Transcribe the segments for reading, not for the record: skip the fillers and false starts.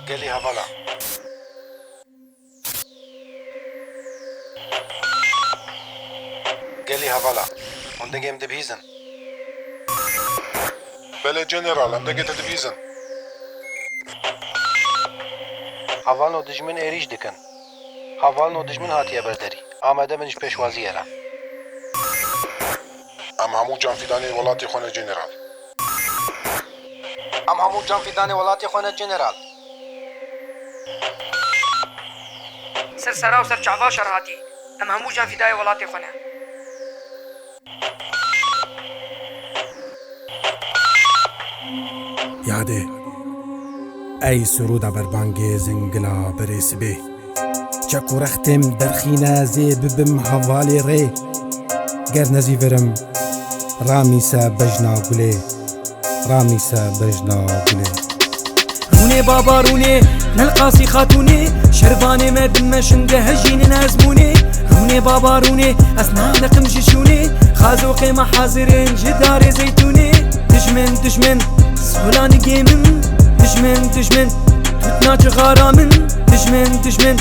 Geli havala. Geli havala. Und gem de bizen. بله جنرال هم دقيت دبيزن. Havalno dijmin eriş dikin. Havalno dijmin hatiye berderi. Amade min peşwazi era. ام همو جان فیدانی ولاتی خونه جنرال. Am hamu can fidane welati xone general. سرسرا و سرچاوا شرهاتی ام همو جان فدای ولاتی خونه یاده ای سرود بربانگ زنگلا بریس بی چکو رختم درخینا زی ببم حوالی ری گر نزیورم رامیسا بجنا گله رامیسا بجنا گله روني بابا روني نلقاسي خاتوني شرباني ما دمشن هجين نازموني روني بابا روني أسنان لقم جشوني خازوقي محاضرين جداري زيتوني دشمن دشمن سولاني جيمن دشمن دشمن توتناج غارامن دشمن دشمن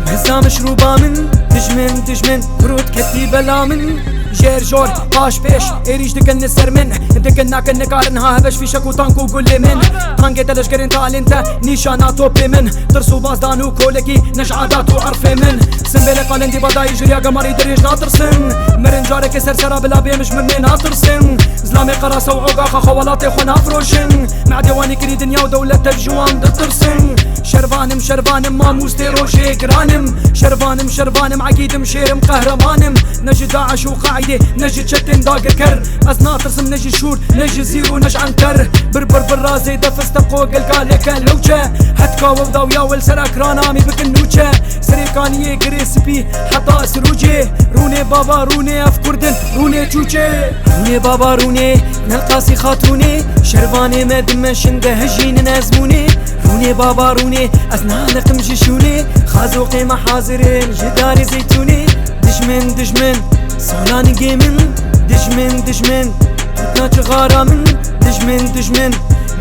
مهزا مشروبا من دشمن دشمن برود كتي بلا من جير جور باش بيش اريج دكن السر من دكن ناكن نكارنها هبش في شكو تانكو قولي من تانكي تلشكرين تالنتا نيشانا توبي من ترسو بازدانو كولكي نشعاداتو عرفي من سنبيلي قالن دي بدا يجري يا قمري دريج ناطرسن مرن جارك سرسرا بلا بيمش من مين ناطرسن زلامي قراسة وعوقا خوالاتي خونا فروشن مع ديواني كري دنيا ودولة تفجوان دترسن شربانم شربانم ما موستي روشي قرانم شربانم شربانم عقيدم شيرم قهرمانم نجي داعش وقاعدة نجي شتن داقر كر أسناطرسم نجي شور نجي زيرو نج عنتر بربر برازي دفست قوق القالك اللوجة حتكا وضاويا والسراك رانامي بكنوجة سريكانية كريسبي حتى سروجي روني بابا روني اف كردن روني تشوجي روني بابا روني نلقاسي خاتوني شرباني ما دمشن هجين نازموني روني بابا روني أسنان لقم جشوني خازوقي محاضرين جداري زيتوني دشمن دشمن سولاني جيمن دشمن دشمن توتناج غارامن دشمن دشمن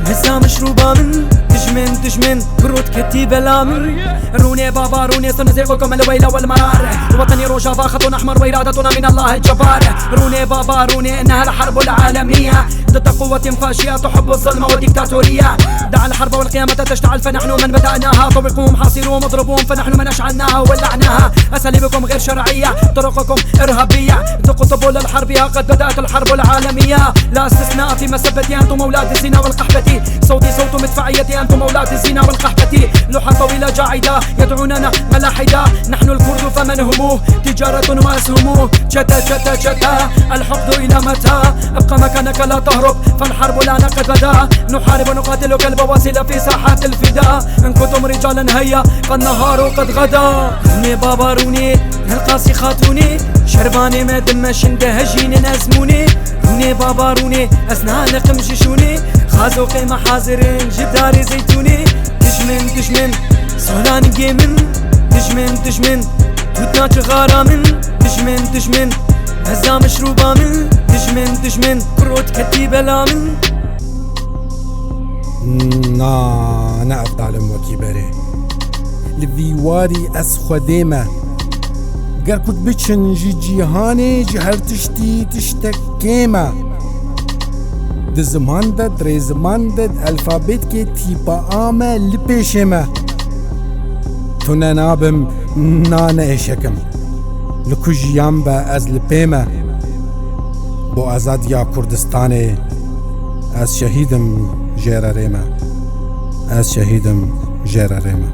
مهزا مشروبا من دشمن دشمن برود كتي بلا من روني بابا روني سنزيقكم الويل والمرار وطني روجافا خط احمر وإرادتنا من الله الجبار روني بابا روني انها الحرب العالمية ضد قوة فاشية تحب الظلم والديكتاتورية دع الحرب والقيامة تشتعل فنحن من بدأناها طوقوهم حاصروهم اضربوهم فنحن من أشعلناها وولعناها أساليبكم غير شرعية طرقكم إرهابية تقطبوا للحرب قد بدأت الحرب العالمية لا استثناء في مسبتي أنتم أولاد الزنا والقحبة صوتي صوت مدفعيتي أنتم أولاد الزنا والقحبة لوحة طويلة جاعدة يدعوننا ملاحدة نحن الكرد فمن هم تجارة وأسهم جتا جتا جتا الحقد إلى متى ابقى مكانك لا تهرب فالحرب الآن قد بدا نحارب ونقاتل كالبواسل في ساحات الفداء إن كنتم رجالا هيا فالنهار قد غدا روني بابا روني القاسي خاتوني شرباني ما دمشن هجين نازموني روني بابا روني أسنان لقم جشوني خازوقي محاضرين جداري زيتوني دشمن دشمن سولاني جيمن دشمن دشمن توتناج غارامن دشمن دشمن مهزا مشروبا من دشمن دشمن برود كتي بلا من نا أفضل وكبره لفيواري أس خديمة گر كنت بچن جي جيهاني جهر تشتي تشتكيمة د زمان دا در زمان دا الفابت كي تيبا آمه لپیشمه تو ننابم نانه اشکم لکجیام با از لپیمه بو ازاد یا کردستانه از شهیدم جیره ریمه از شهیدم جیره ریمه